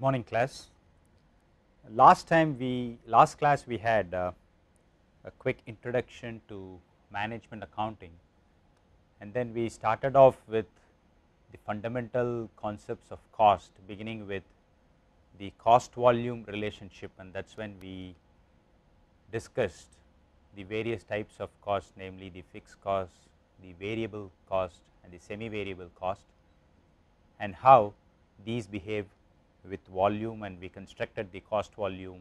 morning class. Last class we had a quick introduction to management accounting, and then we started off with the fundamental concepts of cost, beginning with the cost volume relationship, and that is when we discussed the various types of cost, namely the fixed cost, the variable cost and the semi variable cost, and how these behave with volume, and we constructed the cost volume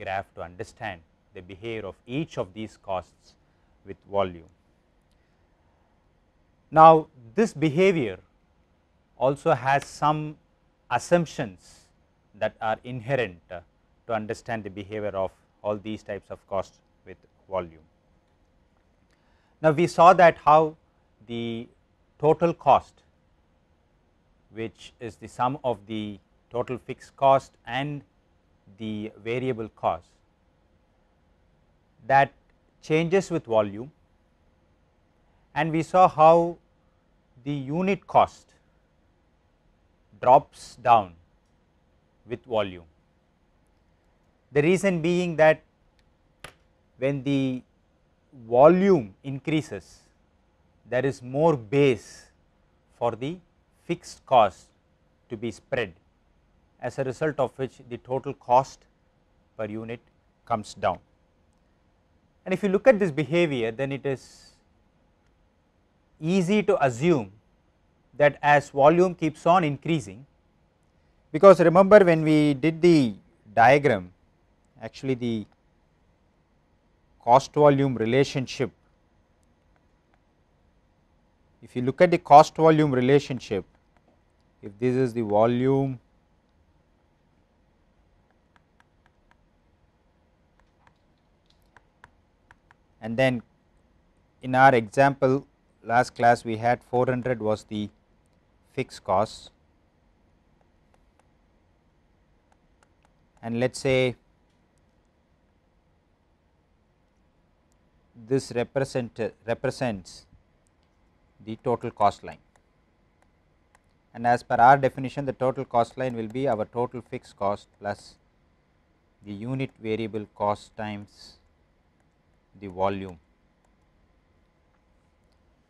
graph to understand the behavior of each of these costs with volume. Now, this behavior also has some assumptions that are inherent to understand the behavior of all these types of costs with volume. Now, we saw that how the total cost, which is the sum of the total fixed cost and the variable cost, that changes with volume, and we saw how the unit cost drops down with volume. The reason being that when the volume increases, there is more base for the fixed cost to be spread, as a result of which the total cost per unit comes down. And if you look at this behavior, then it is easy to assume that as volume keeps on increasing, because remember when we did the diagram, actually the cost volume relationship, if you look at the cost volume relationship, if this is the volume and then in our example last class we had 400 was the fixed cost, and let us say this represents the total cost line, and as per our definition the total cost line will be our total fixed cost plus the unit variable cost times the volume.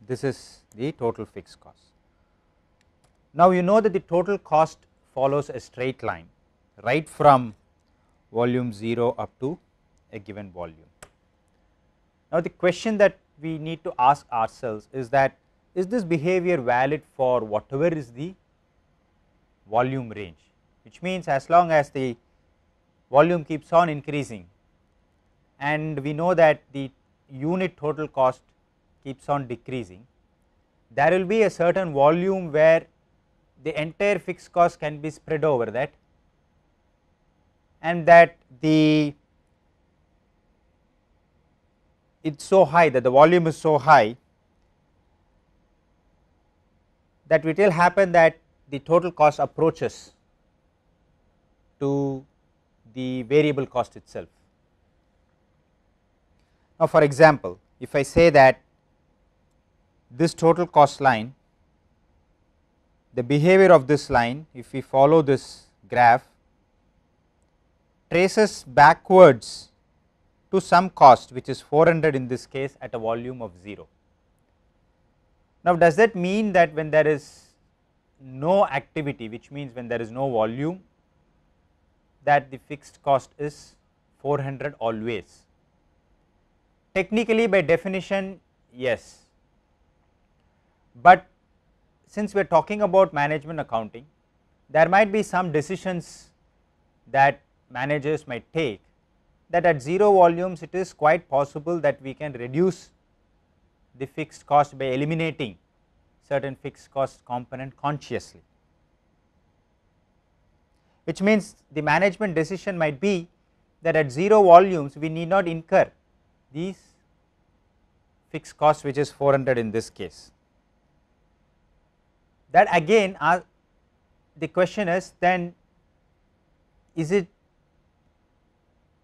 This is the total fixed cost. Now, you know that the total cost follows a straight line right from volume 0 up to a given volume. Now, the question that we need to ask ourselves is that, is this behavior valid for whatever is the volume range, which means as long as the volume keeps on increasing and we know that the unit total cost keeps on decreasing, there will be a certain volume where the entire fixed cost can be spread over that, and that it's so high, that the volume is so high that it will happen that the total cost approaches to the variable cost itself. Now, for example, if I say that this total cost line, the behavior of this line, if we follow this graph, traces backwards to some cost which is 400 in this case at a volume of 0. Now, does that mean that when there is no activity, which means when there is no volume, that the fixed cost is 400 always? Technically, by definition, yes, but since we are talking about management accounting, there might be some decisions that managers might take, that at 0 volumes it is quite possible that we can reduce the fixed cost by eliminating certain fixed cost component consciously, which means the management decision might be that at 0 volumes we need not incur these fixed cost, which is 400 in this case. That again the question is, then is it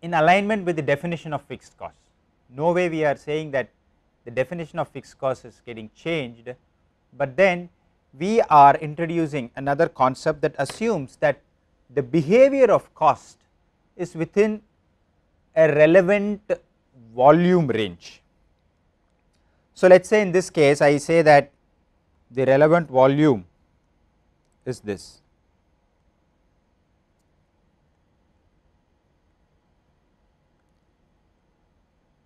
in alignment with the definition of fixed cost? No way we are saying that the definition of fixed cost is getting changed, but then we are introducing another concept that assumes that the behavior of cost is within a relevant volume range. So, let us say in this case I say that the relevant volume is this.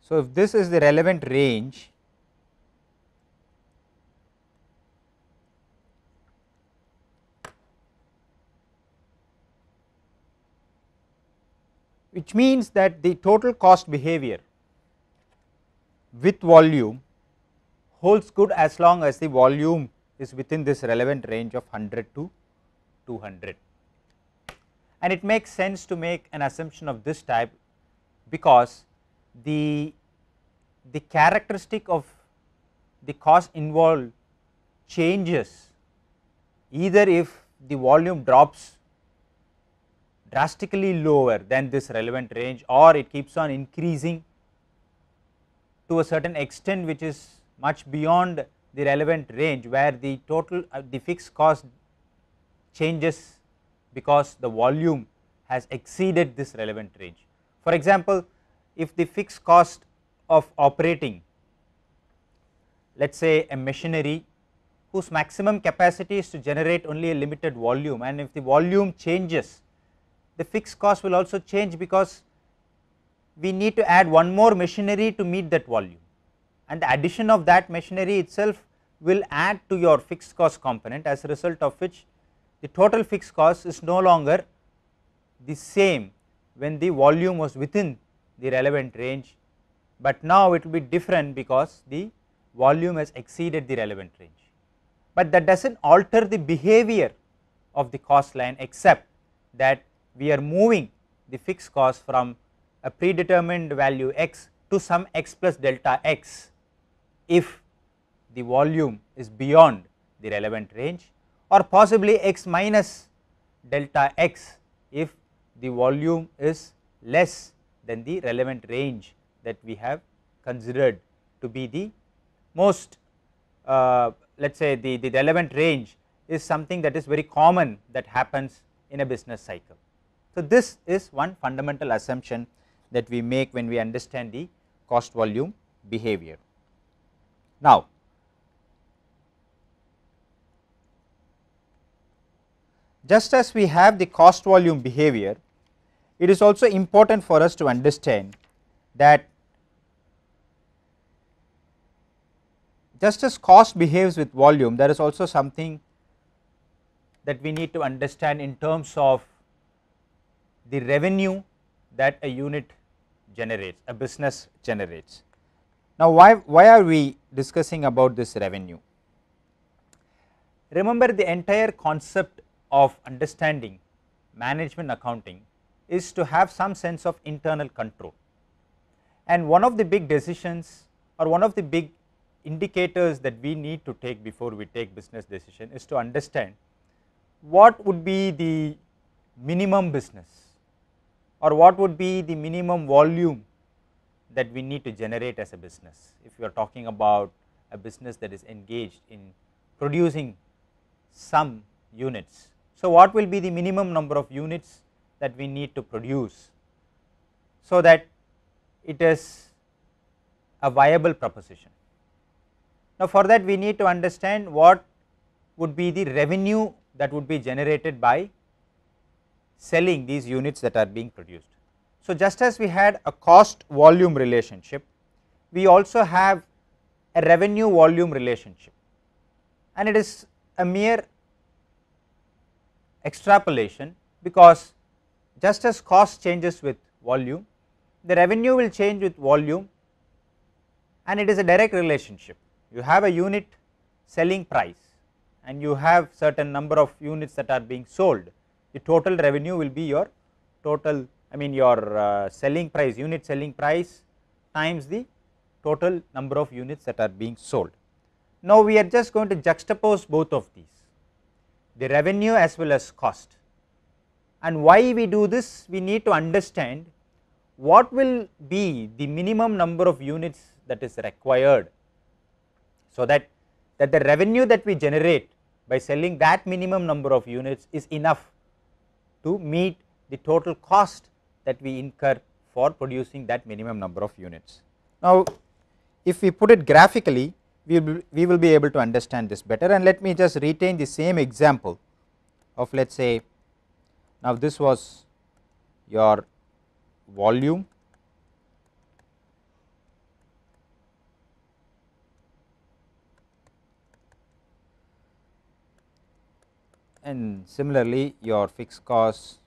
So, if this is the relevant range, which means that the total cost behavior with volume holds good as long as the volume is within this relevant range of 100 to 200. And it makes sense to make an assumption of this type, because the characteristic of the cost involved changes either if the volume drops drastically lower than this relevant range, or it keeps on increasing to a certain extent which is much beyond the relevant range, where the total the fixed cost changes because the volume has exceeded this relevant range. For example, if the fixed cost of operating, let us say a machinery whose maximum capacity is to generate only a limited volume, and if the volume changes, the fixed cost will also change, because we need to add one more machinery to meet that volume, and the addition of that machinery itself will add to your fixed cost component, as a result of which the total fixed cost is no longer the same when the volume was within the relevant range, but now it will be different because the volume has exceeded the relevant range. But that does not alter the behavior of the cost line, except that we are moving the fixed cost from a predetermined value x to some x plus delta x if the volume is beyond the relevant range, or possibly x minus delta x if the volume is less than the relevant range that we have considered to be the most let us say the relevant range is something that is very common that happens in a business cycle. So, this is one fundamental assumption that we make when we understand the cost volume behavior. Now, just as we have the cost volume behavior, it is also important for us to understand that just as cost behaves with volume, there is also something that we need to understand in terms of the revenue that a unit generates, a business generates. Now, why are we discussing about this revenue? Remember, the entire concept of understanding management accounting is to have some sense of internal control, and one of the big decisions or one of the big indicators that we need to take before we take business decision is to understand what would be the minimum business, or what would be the minimum volume that we need to generate as a business. If you are talking about a business that is engaged in producing some units, so what will be the minimum number of units that we need to produce so that it is a viable proposition. Now, for that we need to understand what would be the revenue that would be generated by selling these units that are being produced. So, just as we had a cost volume relationship, we also have a revenue volume relationship, and it is a mere extrapolation, because just as cost changes with volume, the revenue will change with volume, and it is a direct relationship. You have a unit selling price and you have certain number of units that are being sold, the total revenue will be your total, your selling price, unit selling price times the total number of units that are being sold. Now, we are just going to juxtapose both of these, the revenue as well as cost, and why we do this, we need to understand what will be the minimum number of units that is required, so that the revenue that we generate by selling that minimum number of units is enough to meet the total cost that we incur for producing that minimum number of units. Now, if we put it graphically, we will be able to understand this better, and let me just retain the same example of, let us say, now this was your volume, and similarly your fixed cost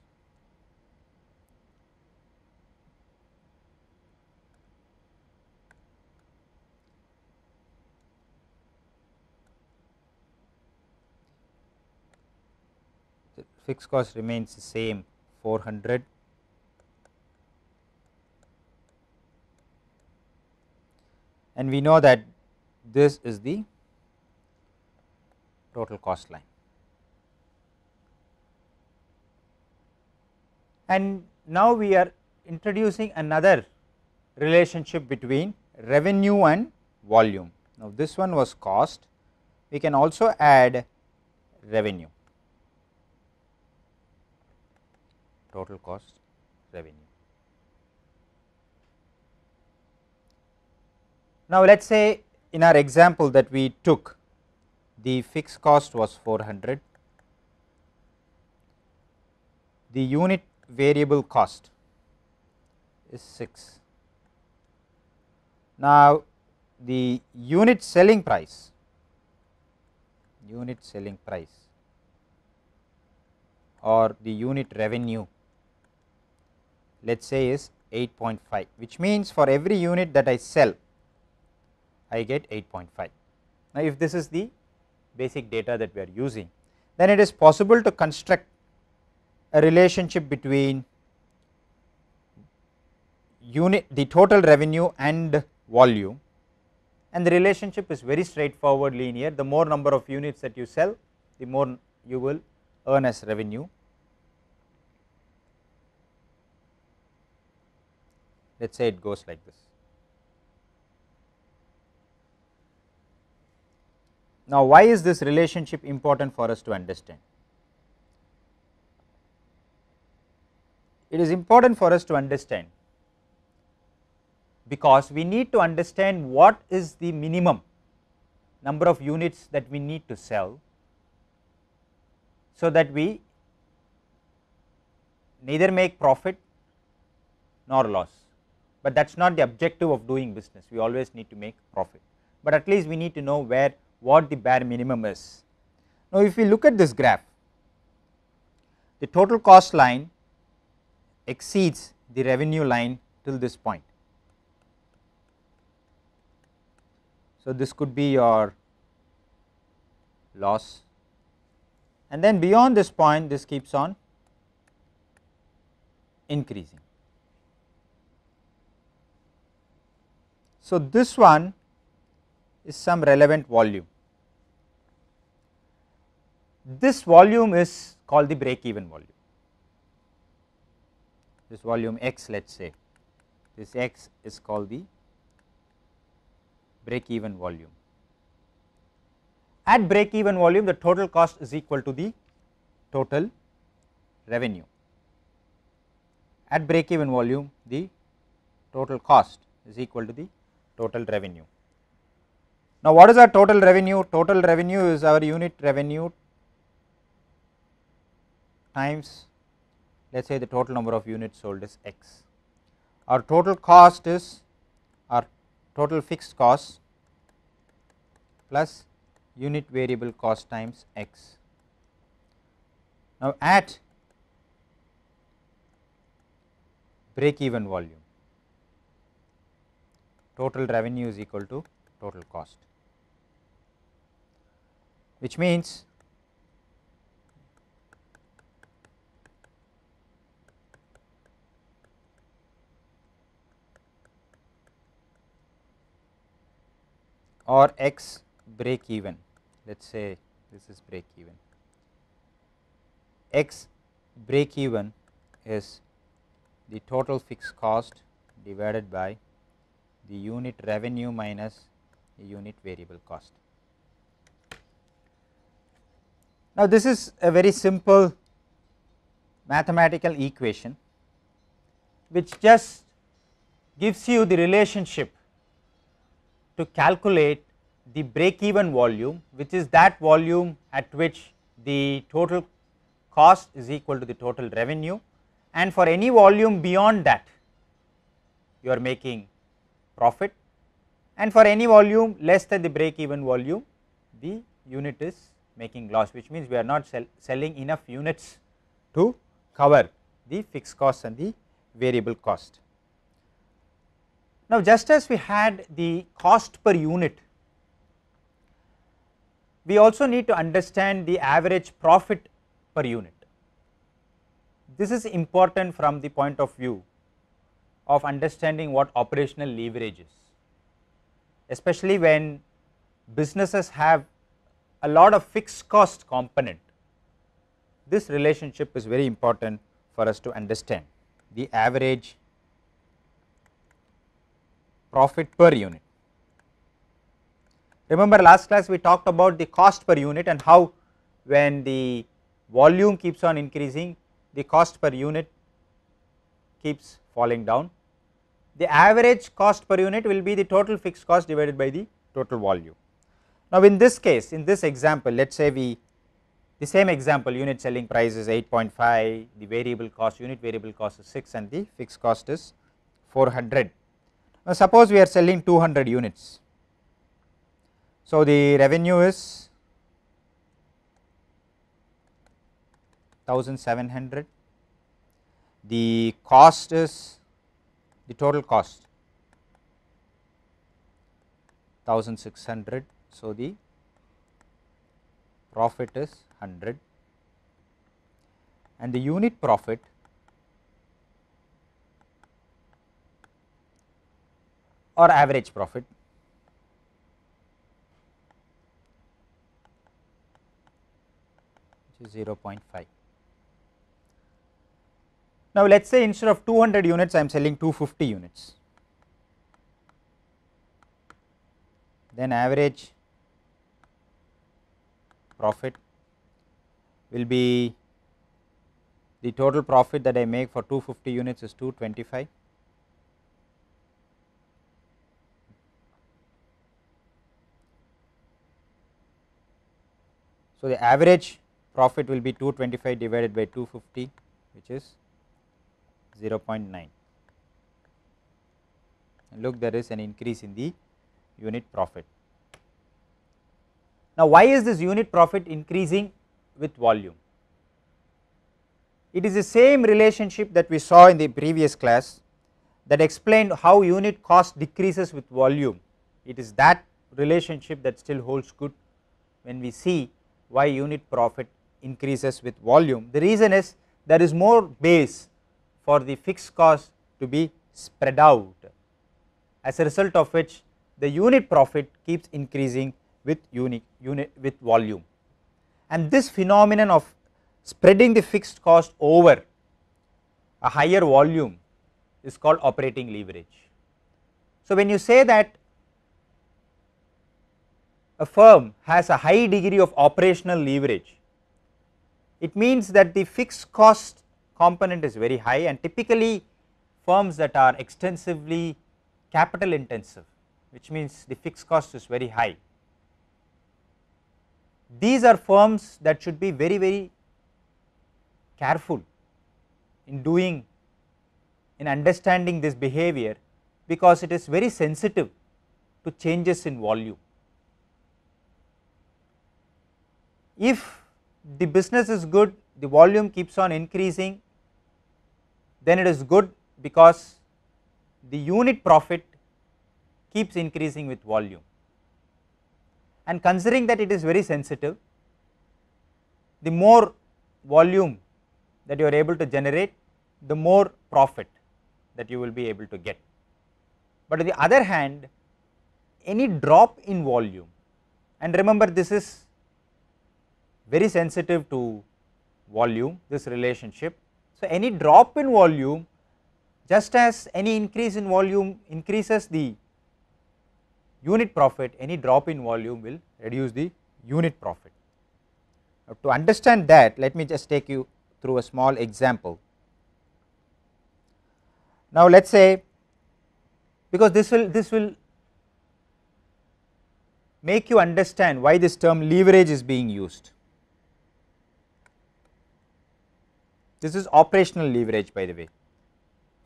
remains the same 400, and we know that this is the total cost line. And now we are introducing another relationship between revenue and volume. Now this one was cost, we can also add revenue, total cost revenue. Now let us say in our example that we took, the fixed cost was 400, the unit variable cost is 6. Now the unit selling price or the unit revenue, let us say, is 8.5, which means for every unit that I sell I get 8.5. Now if this is the basic data that we are using, then it is possible to construct a relationship between the total revenue and volume, and the relationship is very straightforward, linear. The more number of units that you sell, the more you will earn as revenue. Let us say it goes like this. Now why is this relationship important for us to understand? It is important for us to understand because we need to understand what is the minimum number of units that we need to sell, so that we neither make profit nor loss, but that is not the objective of doing business. We always need to make profit, but at least we need to know what the bare minimum is. Now if we look at this graph, the total cost line exceeds the revenue line till this point. So this could be your loss, and then beyond this point this keeps on increasing. So this one is some relevant volume. This volume is called the break even volume. This volume X, let us say, this X is called the break even volume. At break even volume, the total cost is equal to the total revenue. At break even volume, the total cost is equal to the total revenue. Now what is our total revenue? Total revenue is our unit revenue times, let us say, the total number of units sold is X. Our total cost is our total fixed cost plus unit variable cost times X. Now at break even volume, total revenue is equal to total cost, which means or X break even, let us say this is break even, X break even is the total fixed cost divided by the unit revenue minus the unit variable cost. Now this is a very simple mathematical equation which just gives you the relationship to calculate the break even volume, which is that volume at which the total cost is equal to the total revenue, and for any volume beyond that you are making profit, and for any volume less than the break even volume the unit is making loss, which means we are not selling enough units to cover the fixed cost and the variable cost. Now, just as we had the cost per unit, we also need to understand the average profit per unit. This is important from the point of view of understanding what operational leverage is, especially when businesses have a lot of fixed cost component. This relationship is very important for us to understand, the average profit per unit. Remember, last class we talked about the cost per unit and how when the volume keeps on increasing, the cost per unit keeps falling down. The average cost per unit will be the total fixed cost divided by the total volume. Now, in this case, in this example, let us say the same example, unit selling price is 8.5, the variable cost, unit variable cost is 6 and the fixed cost is 400. Now, suppose we are selling 200 units. So, the revenue is 1700, the cost is the total cost 1600. So, the profit is 100 and the unit profit or average profit which is 0.5. Now, let us say instead of 200 units I am selling 250 units, then average profit will be the total profit that I make for 250 units is 225. So, the average profit will be 225 divided by 250, which is 0.9, and look, there is an increase in the unit profit. Now, why is this unit profit increasing with volume? It is the same relationship that we saw in the previous class that explained how unit cost decreases with volume. It is that relationship that still holds good when we see why unit profit increases with volume. The reason is there is more base for the fixed cost to be spread out, as a result of which the unit profit keeps increasing with with volume, and this phenomenon of spreading the fixed cost over a higher volume is called operating leverage. So, when you say that a firm has a high degree of operational leverage, it means that the fixed cost component is very high, and typically firms that are extensively capital intensive, which means the fixed cost is very high, these are firms that should be very careful in understanding this behavior, because it is very sensitive to changes in volume. If the business is good, the volume keeps on increasing, then it is good because the unit profit keeps increasing with volume, and considering that it is very sensitive, the more volume that you are able to generate, the more profit that you will be able to get. But on the other hand, any drop in volume, and remember this is very sensitive to volume, this relationship. So, any drop in volume, just as any increase in volume increases the unit profit, any drop in volume will reduce the unit profit. Now, to understand that, let me just take you through a small example. Now, let us say, because this will make you understand why this term leverage is being used. This is operational leverage, by the way.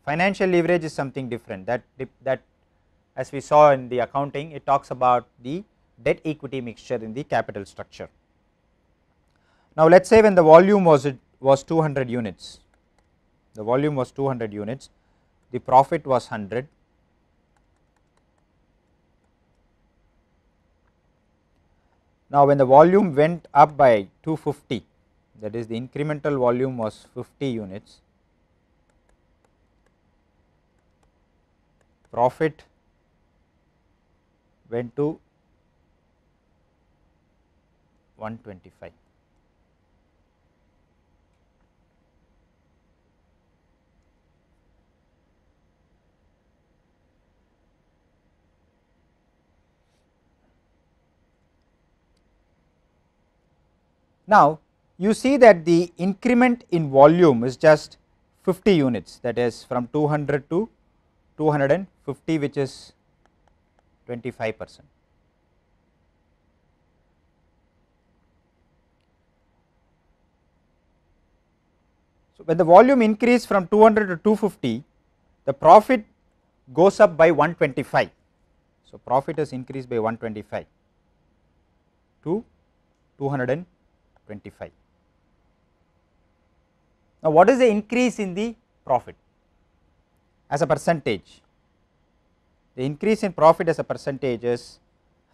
Financial leverage is something different, that as we saw in the accounting, it talks about the debt equity mixture in the capital structure. Now, let us say when the volume was 200 units, the volume was 200 units, the profit was 100. Now, when the volume went up by 250, that is the incremental volume was 50 units, profit went to 125. Now, you see that the increment in volume is just 50 units, that is from 200 to 250, which is 25%. So, when the volume increase from 200 to 250, the profit goes up by 125. So, profit has increased by 125 to 225. Now, what is the increase in the profit as a percentage? The increase in profit as a percentage is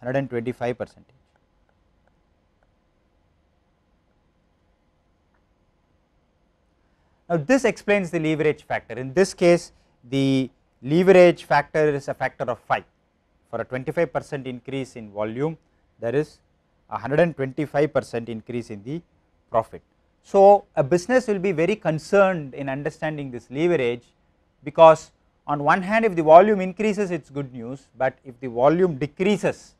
125%. Now, this explains the leverage factor. In this case, the leverage factor is a factor of 5. For a 25% increase in volume, there is a 125% increase in the profit. So, a business will be very concerned in understanding this leverage, because on one hand, if the volume increases, it is good news, but if the volume decreases,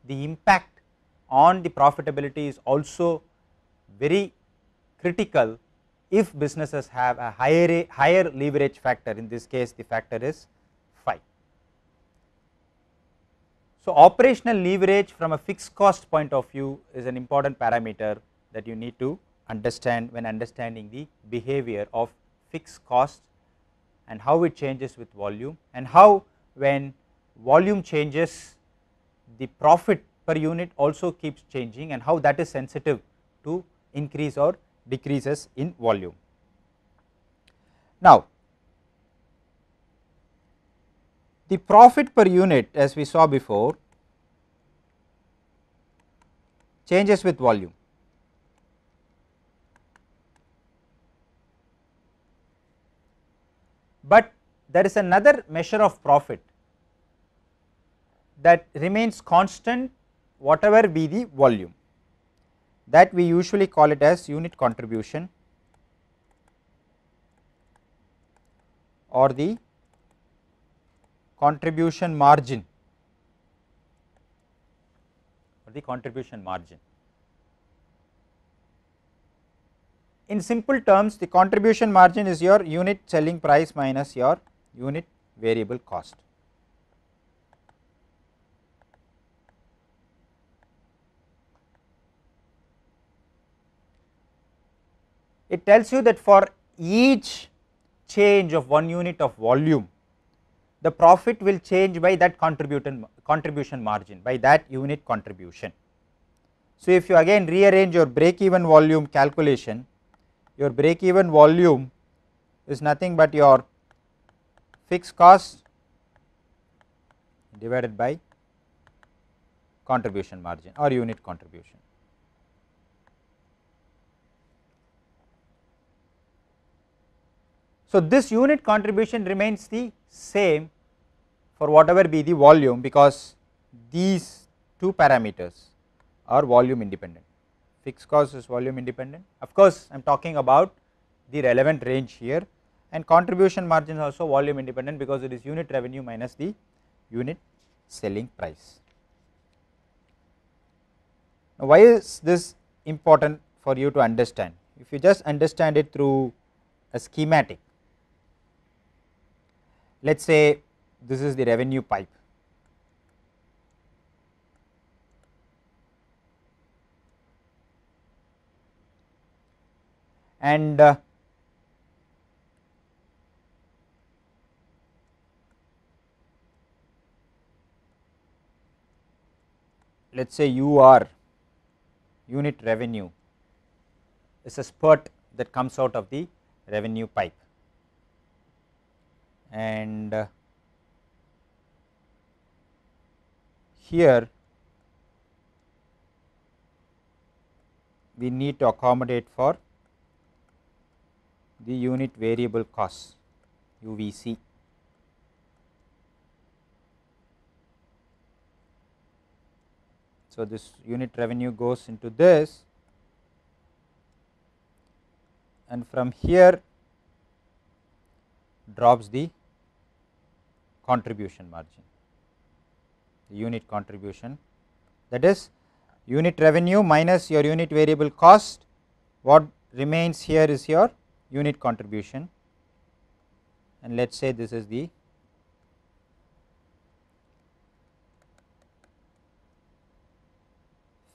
the impact on the profitability is also very critical if businesses have a higher leverage factor. In this case, the factor is 5. So, operational leverage from a fixed cost point of view is an important parameter that you need to understand when understanding the behavior of fixed cost and how it changes with volume, and how when volume changes, the profit per unit also keeps changing, and how that is sensitive to increase or decreases in volume. Now, the profit per unit, as we saw before, changes with volume. But there is another measure of profit that remains constant whatever be the volume, that we usually call it as unit contribution or the contribution margin, In simple terms, the contribution margin is your unit selling price minus your unit variable cost. It tells you that for each change of 1 unit of volume, the profit will change by that contribution margin, by that unit contribution. So, if you again rearrange your break even volume calculation, your break even volume is nothing but your fixed cost divided by contribution margin or unit contribution. So, this unit contribution remains the same for whatever be the volume, because these two parameters are volume independent. Fixed cost is volume independent. Of course, I am talking about the relevant range here, and contribution margin is also volume independent, because it is unit revenue minus the unit selling price. Now, why is this important for you to understand? if you just understand it through a schematic, let us say this is the revenue pipe, and let us say UR, unit revenue, is a spurt that comes out of the revenue pipe, and here we need to accommodate for the unit variable cost, UVC. So, this unit revenue goes into this, and from here drops the contribution margin, the unit contribution, that is unit revenue minus your unit variable cost. What remains here is your unit contribution, and let us say this is the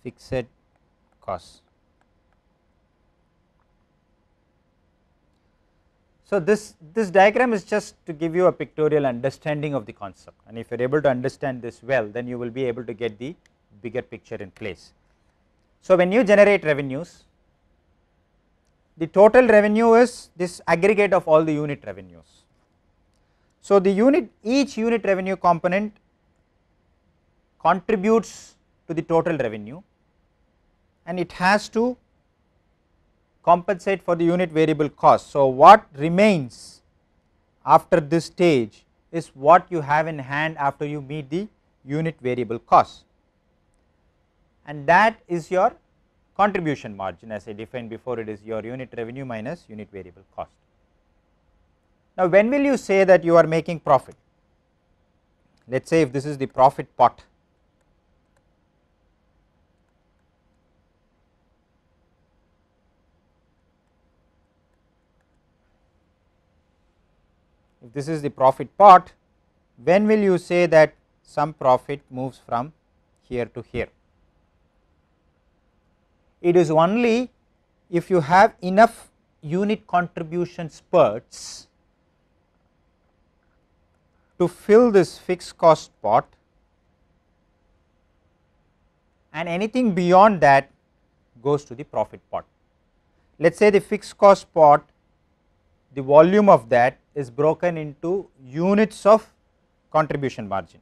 fixed cost. So, this diagram is just to give you a pictorial understanding of the concept, and if you are able to understand this well, then you will be able to get the bigger picture in place. So, when you generate revenues, the total revenue is this aggregate of all the unit revenues. So, the each unit revenue component contributes to the total revenue, and it has to compensate for the unit variable cost. So, what remains after this stage is what you have in hand after you meet the unit variable cost, and that is your contribution margin. As I defined before, it is your unit revenue minus unit variable cost. Now, when will you say that you are making profit? Let us say if this is the profit pot, if this is the profit pot, when will you say that some profit moves from here to here? It is only if you have enough unit contribution spurts to fill this fixed cost pot, and anything beyond that goes to the profit pot. Let us say the fixed cost pot, the volume of that is broken into units of contribution margin,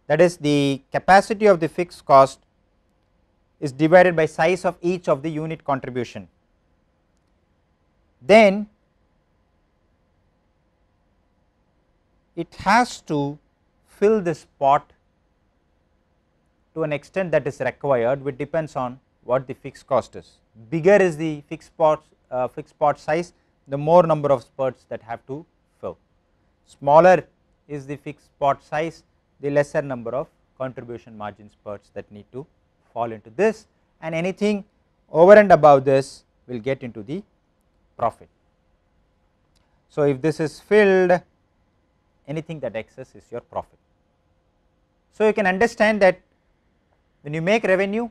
that is the capacity of the fixed cost is divided by size of each of the unit contribution. Then it has to fill this pot to an extent that is required, which depends on what the fixed cost is. Bigger is the fixed pot size, the more number of spurts that have to fill. Smaller is the fixed pot size, the lesser number of contribution margin spurts that need to fall into this, and anything over and above this will get into the profit. So, if this is filled, anything that excess is your profit. So, you can understand that when you make revenue,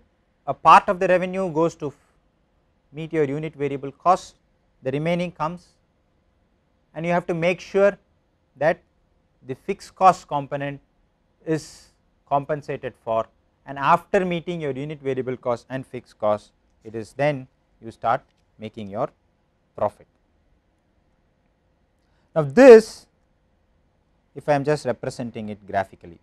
a part of the revenue goes to meet your unit variable cost, the remaining comes, and you have to make sure that the fixed cost component is compensated for, and after meeting your unit variable cost and fixed cost, it is then you start making your profit. Now, this, if I am just representing it graphically,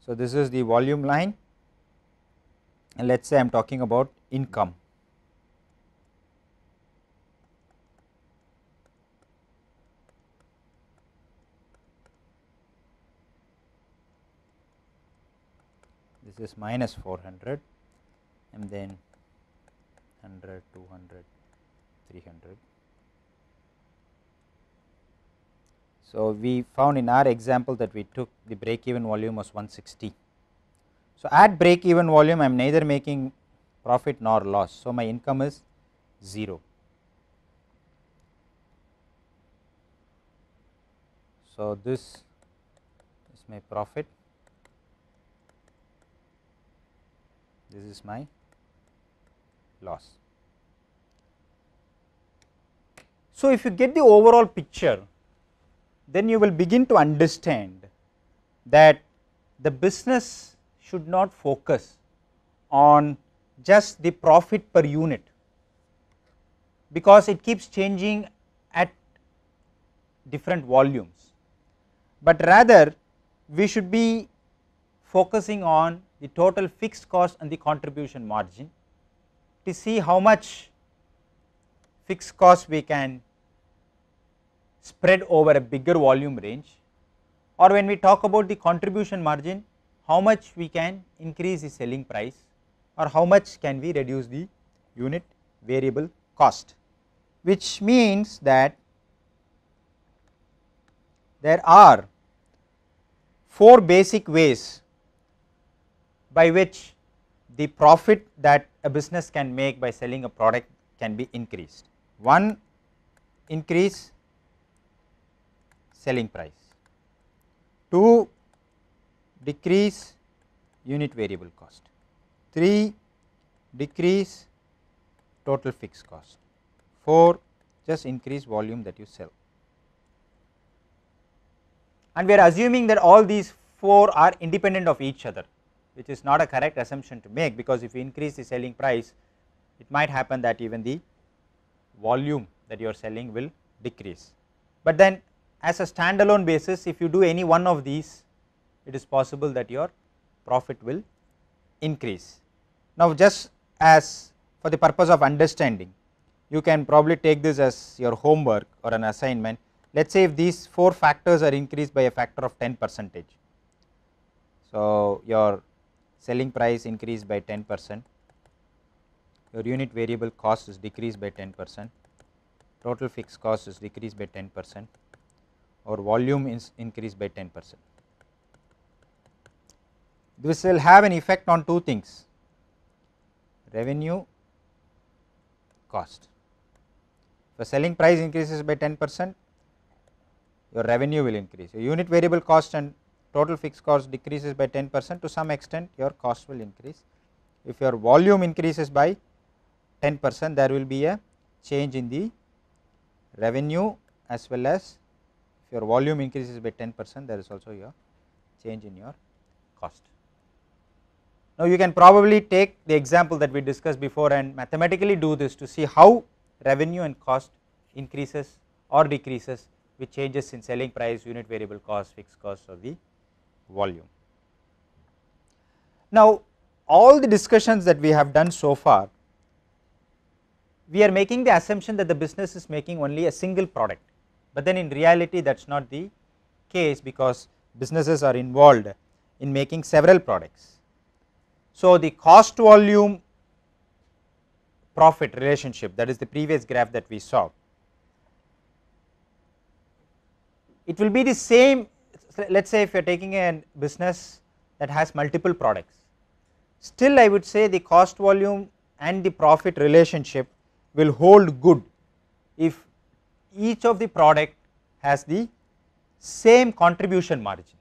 so this is the volume line, and let us say I am talking about income. this is minus 400 and then 100, 200, 300. So, we found in our example that we took the break even volume was 160. So, at break even volume I am neither making profit nor loss. So, my income is 0. So, this is my profit, this is my loss. So, if you get the overall picture, then you will begin to understand that the business should not focus on just the profit per unit, because it keeps changing at different volumes, but rather we should be focusing on the total fixed cost and the contribution margin to see how much fixed cost we can spread over a bigger volume range, or when we talk about the contribution margin, how much we can increase the selling price or how much can we reduce the unit variable cost, which means that there are 4 basic ways by which the profit that a business can make by selling a product can be increased. 1, increase selling price. 2, decrease unit variable cost. 3, decrease total fixed cost. 4, just increase volume that you sell. And we are assuming that all these 4 are independent of each other, which is not a correct assumption to make, because if you increase the selling price, it might happen that even the volume that you are selling will decrease. But then as a standalone basis, if you do any one of these, it is possible that your profit will increase. Now, just as for the purpose of understanding, you can probably take this as your homework or an assignment. Let us say if these 4 factors are increased by a factor of 10%. So, your selling price increased by 10%, your unit variable cost is decreased by 10%, total fixed cost is decreased by 10%, or volume is increased by 10%. This will have an effect on 2 things: revenue, cost. If the selling price increases by 10%, your revenue will increase. Your unit variable cost and total fixed cost decreases by 10%, to some extent your cost will increase. If your volume increases by 10%, there will be a change in the revenue, as well as if your volume increases by 10%, there is also your change in your cost. Now, you can probably take the example that we discussed before and mathematically do this to see how revenue and cost increases or decreases with changes in selling price, unit variable cost, fixed cost, or the volume. Now, all the discussions that we have done so far, we are making the assumption that the business is making only a single product, but then in reality that is not the case, because businesses are involved in making several products. So, the cost volume profit relationship, that is the previous graph that we saw, it will be the same. Let us say if you are taking a business that has multiple products, still I would say the cost volume and the profit relationship will hold good if each of the product has the same contribution margin,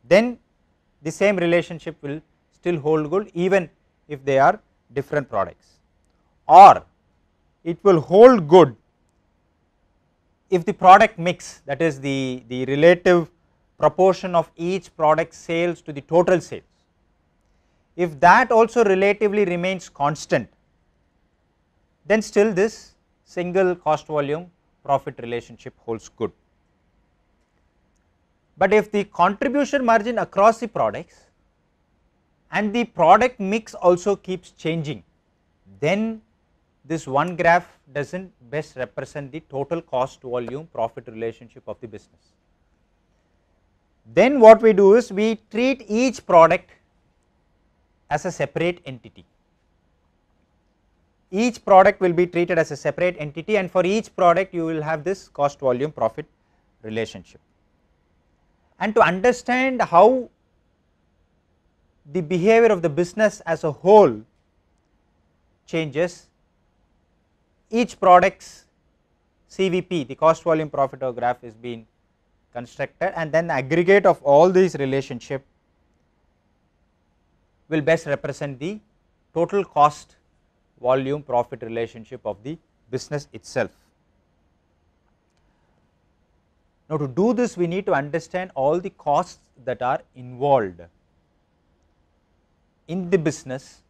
then the same relationship will still hold good even if they are different products, or it will hold good if the product mix, that is the relative proportion of each product sales to the total sales, if that also relatively remains constant, then still this single cost volume profit relationship holds good. But if the contribution margin across the products and the product mix also keeps changing, then this one graph does not best represent the total cost volume profit relationship of the business. then what we do is we treat each product as a separate entity. Each product will be treated as a separate entity, and for each product you will have this cost volume profit relationship. And to understand how the behavior of the business as a whole changes, each product's CVP, the cost volume profit graph, is being constructed, and then the aggregate of all these relationship will best represent the total cost volume profit relationship of the business itself. Now, to do this we need to understand all the costs that are involved in the business,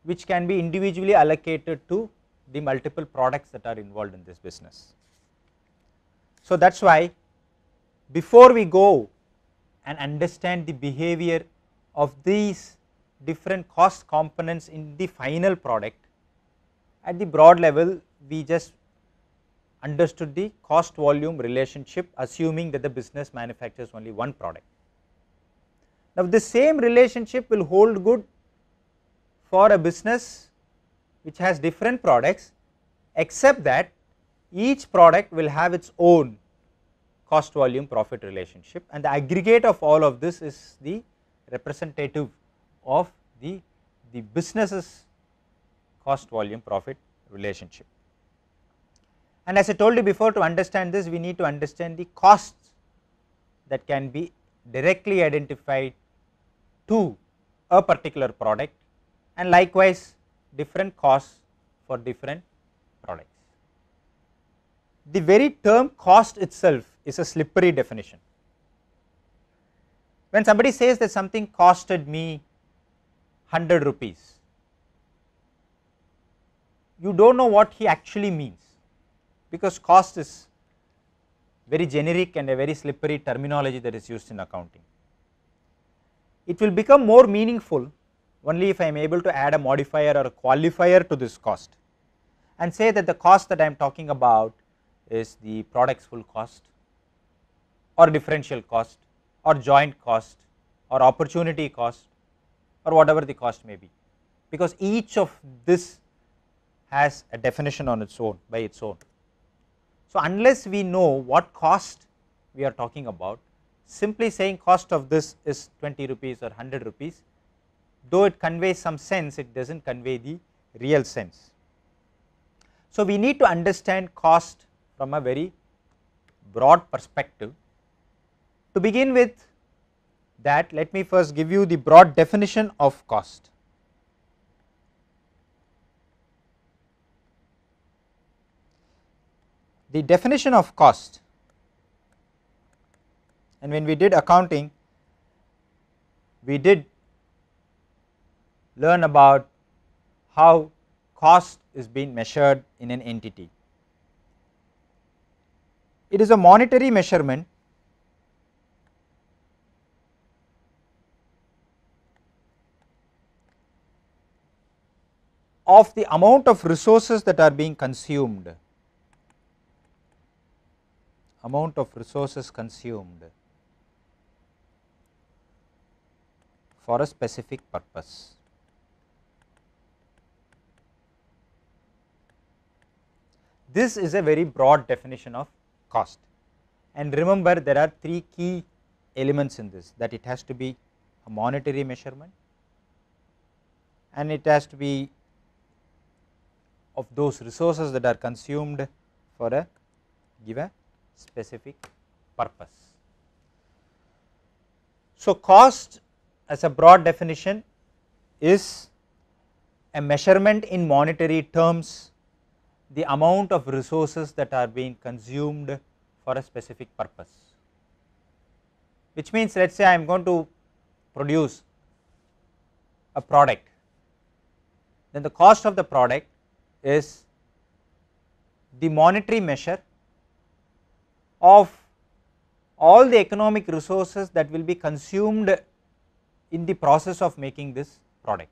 which can be individually allocated to the multiple products that are involved in this business. So, that is why before we go and understand the behavior of these different cost components in the final product, at the broad level we just understood the cost volume relationship, assuming that the business manufactures only one product. Now, the same relationship will hold good for a business which has different products, except that each product will have its own cost volume profit relationship, and the aggregate of all of this is the representative of the business's cost volume profit relationship. And as I told you before, to understand this we need to understand the costs that can be directly identified to a particular product, and likewise different costs for different products. The very term cost itself is a slippery definition. When somebody says that something costed me 100 rupees, you do not know what he actually means, because cost is very generic and a very slippery terminology that is used in accounting. It will become more meaningful only if I am able to add a modifier or a qualifier to this cost and say that the cost that I am talking about is the product's full cost, or differential cost, or joint cost, or opportunity cost, or whatever the cost may be, because each of this has a definition on its own, by its own. So, unless we know what cost we are talking about, simply saying cost of this is 20 rupees or 100 rupees, though it conveys some sense, it does not convey the real sense. So, we need to understand cost from a very broad perspective. To begin with that, let me first give you the broad definition of cost. The definition of cost, and when we did accounting, we did learn about how cost is being measured in an entity. It is a monetary measurement of the amount of resources that are being consumed, amount of resources consumed for a specific purpose. This is a very broad definition of cost, and remember there are three key elements in this, that it has to be a monetary measurement, and it has to be of those resources that are consumed for a given specific purpose. So, cost as a broad definition is a measurement in monetary terms the amount of resources that are being consumed for a specific purpose, which means let us say I am going to produce a product, then the cost of the product is the monetary measure of all the economic resources that will be consumed in the process of making this product.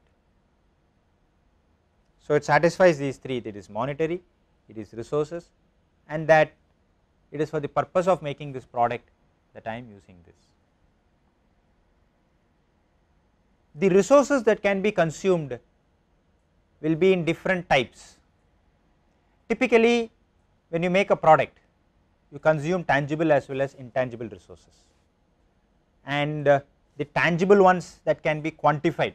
So, it satisfies these three, it is monetary, it is resources, and that it is for the purpose of making this product that I am using this. The resources that can be consumed will be in different types. Typically, when you make a product, you consume tangible as well as intangible resources, and the tangible ones that can be quantified,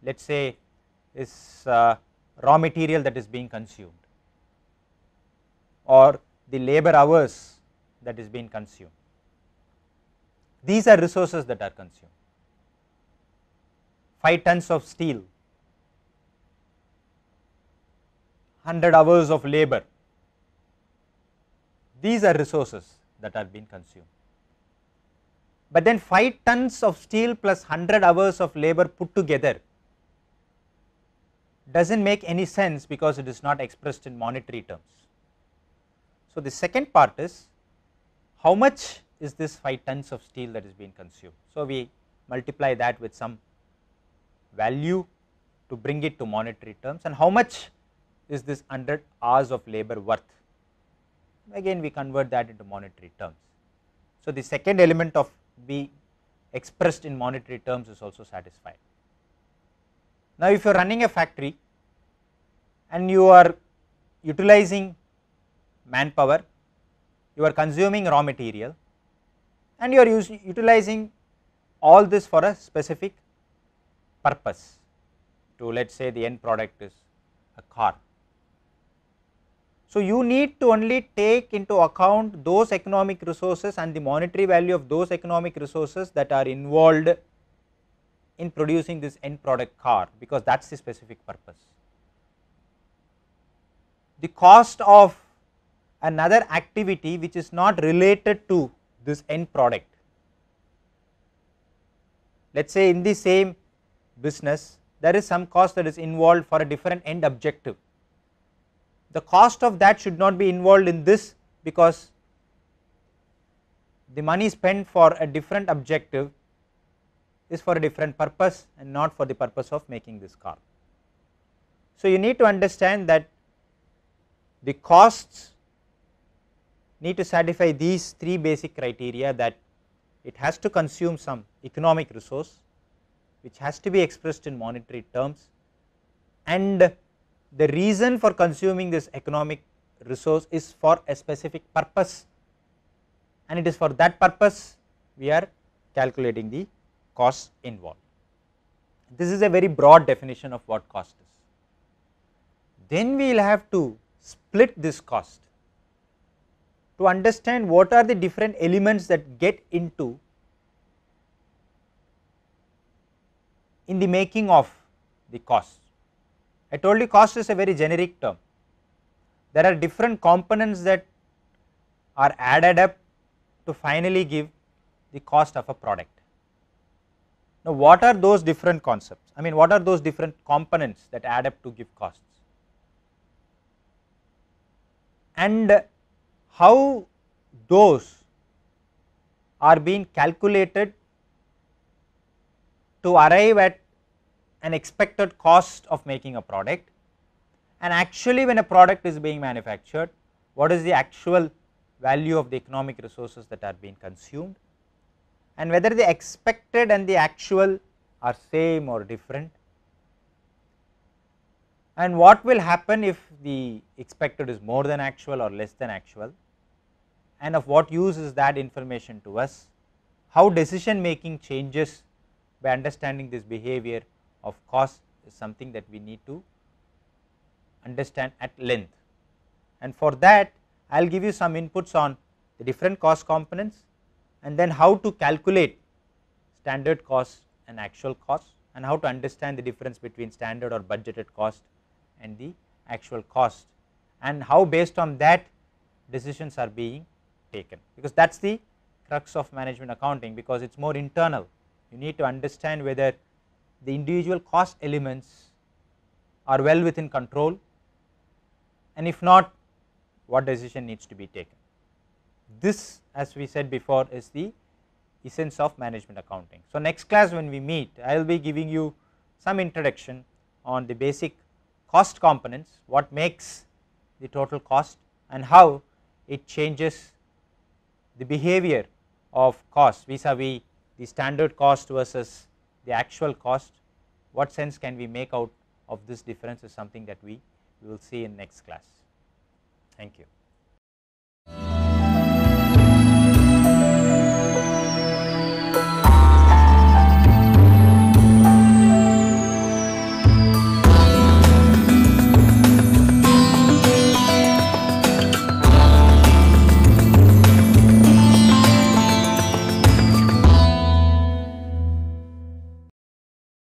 let us say, is raw material that is being consumed, or the labor hours that is being consumed. These are resources that are consumed. 5 tons of steel, 100 hours of labor, these are resources that are being consumed. But then 5 tons of steel plus 100 hours of labor put together does not make any sense, because it is not expressed in monetary terms. So, the second part is, how much is this 5 tons of steel that is being consumed. So, we multiply that with some value to bring it to monetary terms, and how much is this 100 hours of labor worth, again we convert that into monetary terms. So, the second element of being expressed in monetary terms is also satisfied. Now, if you are running a factory and you are utilizing manpower, you are consuming raw material, and you are utilizing all this for a specific purpose, to let us say the end product is a car. So, you need to only take into account those economic resources and the monetary value of those economic resources that are involved in producing this end product car, because that is the specific purpose. The cost of another activity which is not related to this end product, let us say in the same business there is some cost that is involved for a different end objective. The cost of that should not be involved in this, because the money spent for a different objective is for a different purpose and not for the purpose of making this car. So, you need to understand that the costs need to satisfy these 3 basic criteria, that it has to consume some economic resource which has to be expressed in monetary terms, and the reason for consuming this economic resource is for a specific purpose, and it is for that purpose we are calculating the cost involved. This is a very broad definition of what cost is. Then we will have to split this cost to understand what are the different elements that get into in the making of the cost. I told you cost is a very generic term. There are different components that are added up to finally give the cost of a product. Now, what are those different concepts? I mean, what are those different components that add up to give costs, and how those are being calculated to arrive at an expected cost of making a product, and actually when a product is being manufactured, what is the actual value of the economic resources that are being consumed, and whether the expected and the actual are same or different, and what will happen if the expected is more than actual or less than actual, and of what use is that information to us, how decision making changes by understanding this behavior of cost is something that we need to understand at length. And for that I will give you some inputs on the different cost components, and then how to calculate standard cost and actual cost, and how to understand the difference between standard or budgeted cost and the actual cost, and how based on that decisions are being taken, because that is the crux of management accounting, because it is more internal. You need to understand whether the individual cost elements are well within control, and if not, what decision needs to be taken. This, as we said before, is the essence of management accounting. So, next class when we meet, I will be giving you some introduction on the basic cost components, what makes the total cost and how it changes the behavior of cost vis-a-vis the standard cost versus the actual cost, what sense can we make out of this difference is something that we will see in next class. Thank you.